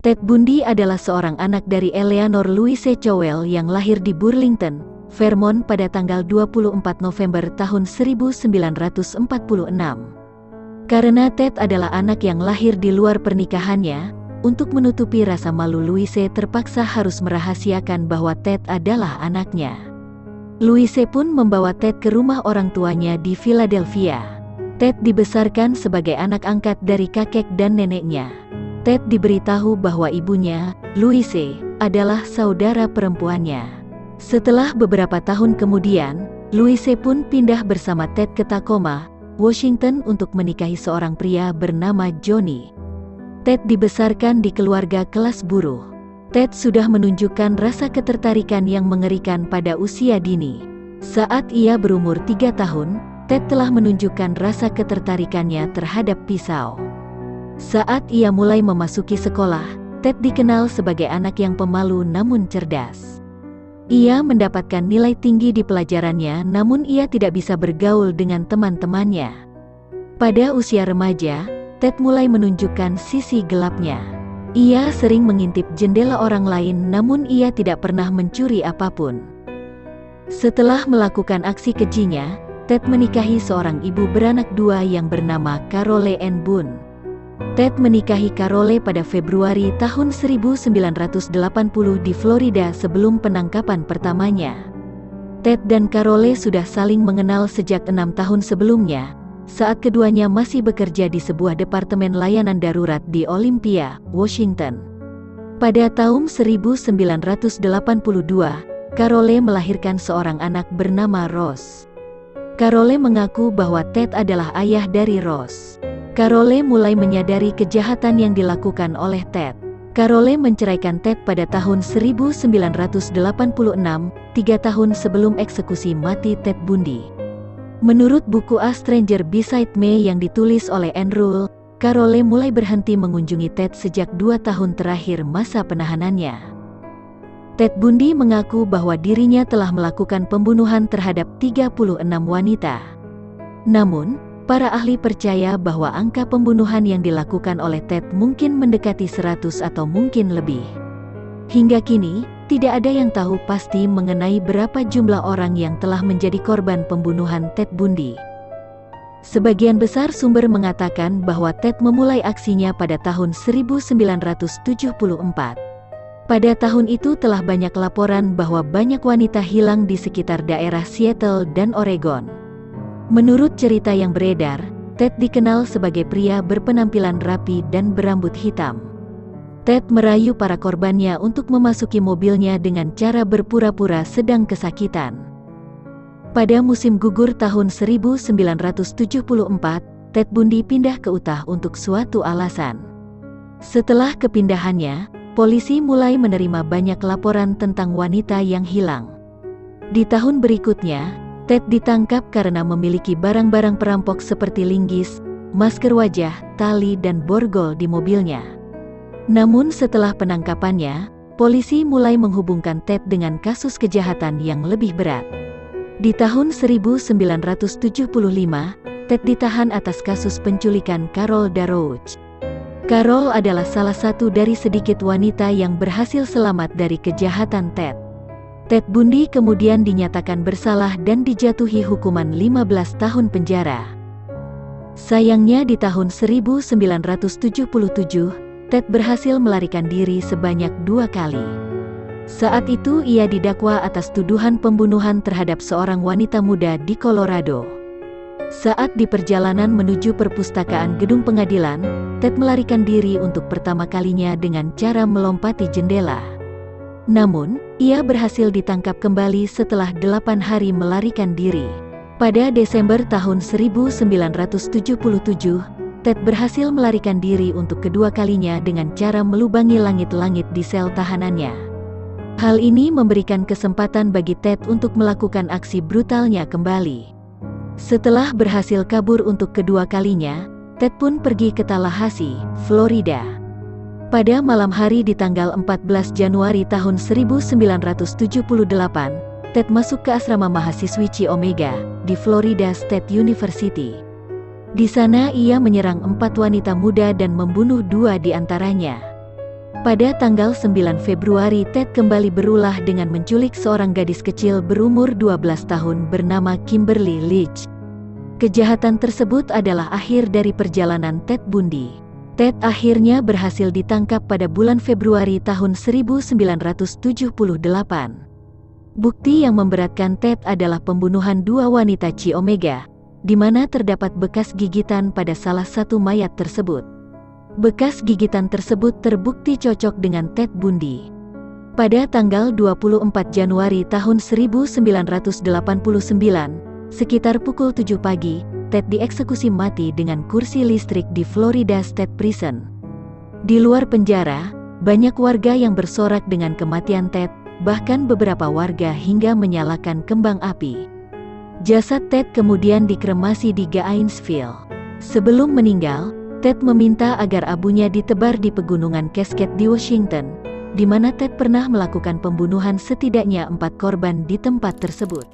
Ted Bundy adalah seorang anak dari Eleanor Louise Cowell yang lahir di Burlington, Vermont pada tanggal 24 November tahun 1946. Karena Ted adalah anak yang lahir di luar pernikahannya, untuk menutupi rasa malu Louise terpaksa harus merahasiakan bahwa Ted adalah anaknya. Louise pun membawa Ted ke rumah orang tuanya di Philadelphia. Ted dibesarkan sebagai anak angkat dari kakek dan neneknya. Ted diberitahu bahwa ibunya, Louise, adalah saudara perempuannya. Setelah beberapa tahun kemudian, Louise pun pindah bersama Ted ke Tacoma, Washington untuk menikahi seorang pria bernama Johnny. Ted dibesarkan di keluarga kelas buruh. Ted sudah menunjukkan rasa ketertarikan yang mengerikan pada usia dini. Saat ia berumur 3 tahun, Ted telah menunjukkan rasa ketertarikannya terhadap pisau. Saat ia mulai memasuki sekolah, Ted dikenal sebagai anak yang pemalu namun cerdas. Ia mendapatkan nilai tinggi di pelajarannya namun ia tidak bisa bergaul dengan teman-temannya. Pada usia remaja, Ted mulai menunjukkan sisi gelapnya. Ia sering mengintip jendela orang lain namun ia tidak pernah mencuri apapun. Setelah melakukan aksi kejinya, Ted menikahi seorang ibu beranak 2 yang bernama Carole Ann Boone. Ted menikahi Carole pada Februari tahun 1980 di Florida sebelum penangkapan pertamanya. Ted dan Carole sudah saling mengenal sejak 6 tahun sebelumnya, saat keduanya masih bekerja di sebuah departemen layanan darurat di Olympia, Washington. Pada tahun 1982, Carole melahirkan seorang anak bernama Rose. Carole mengaku bahwa Ted adalah ayah dari Rose. Carole mulai menyadari kejahatan yang dilakukan oleh Ted. Carole menceraikan Ted pada tahun 1986, 3 tahun sebelum eksekusi mati Ted Bundy. Menurut buku A Stranger Beside Me yang ditulis oleh Ann Rule, Carole mulai berhenti mengunjungi Ted sejak 2 tahun terakhir masa penahanannya. Ted Bundy mengaku bahwa dirinya telah melakukan pembunuhan terhadap 36 wanita. Namun, para ahli percaya bahwa angka pembunuhan yang dilakukan oleh Ted mungkin mendekati 100 atau mungkin lebih. Hingga kini, tidak ada yang tahu pasti mengenai berapa jumlah orang yang telah menjadi korban pembunuhan Ted Bundy. Sebagian besar sumber mengatakan bahwa Ted memulai aksinya pada tahun 1974. Pada tahun itu telah banyak laporan bahwa banyak wanita hilang di sekitar daerah Seattle dan Oregon. Menurut cerita yang beredar, Ted dikenal sebagai pria berpenampilan rapi dan berambut hitam. Ted merayu para korbannya untuk memasuki mobilnya dengan cara berpura-pura sedang kesakitan. Pada musim gugur tahun 1974, Ted Bundy pindah ke Utah untuk suatu alasan. Setelah kepindahannya, polisi mulai menerima banyak laporan tentang wanita yang hilang. Di tahun berikutnya, Ted ditangkap karena memiliki barang-barang perampok seperti linggis, masker wajah, tali dan borgol di mobilnya. Namun setelah penangkapannya, polisi mulai menghubungkan Ted dengan kasus kejahatan yang lebih berat. Di tahun 1975, Ted ditahan atas kasus penculikan Carol Darouche. Carol adalah salah satu dari sedikit wanita yang berhasil selamat dari kejahatan Ted. Ted Bundy kemudian dinyatakan bersalah dan dijatuhi hukuman 15 tahun penjara. Sayangnya di tahun 1977, Ted berhasil melarikan diri sebanyak 2 kali. Saat itu ia didakwa atas tuduhan pembunuhan terhadap seorang wanita muda di Colorado. Saat di perjalanan menuju perpustakaan gedung pengadilan, Ted melarikan diri untuk pertama kalinya dengan cara melompati jendela. Namun, ia berhasil ditangkap kembali setelah 8 hari melarikan diri. Pada Desember tahun 1977, Ted berhasil melarikan diri untuk kedua kalinya dengan cara melubangi langit-langit di sel tahanannya. Hal ini memberikan kesempatan bagi Ted untuk melakukan aksi brutalnya kembali. Setelah berhasil kabur untuk kedua kalinya, Ted pun pergi ke Tallahassee, Florida. Pada malam hari di tanggal 14 Januari tahun 1978, Ted masuk ke asrama mahasiswi Chi Omega di Florida State University. Di sana ia menyerang 4 wanita muda dan membunuh 2 di antaranya. Pada tanggal 9 Februari Ted kembali berulah dengan menculik seorang gadis kecil berumur 12 tahun bernama Kimberly Leach. Kejahatan tersebut adalah akhir dari perjalanan Ted Bundy. Ted akhirnya berhasil ditangkap pada bulan Februari tahun 1978. Bukti yang memberatkan Ted adalah pembunuhan dua wanita Chi Omega, di mana terdapat bekas gigitan pada salah satu mayat tersebut. Bekas gigitan tersebut terbukti cocok dengan Ted Bundy. Pada tanggal 24 Januari tahun 1989, sekitar pukul 7 pagi, Ted dieksekusi mati dengan kursi listrik di Florida State Prison. Di luar penjara, banyak warga yang bersorak dengan kematian Ted, bahkan beberapa warga hingga menyalakan kembang api. Jasad Ted kemudian dikremasi di Gainesville. Sebelum meninggal, Ted meminta agar abunya ditebar di pegunungan Cascade di Washington, di mana Ted pernah melakukan pembunuhan setidaknya 4 korban di tempat tersebut.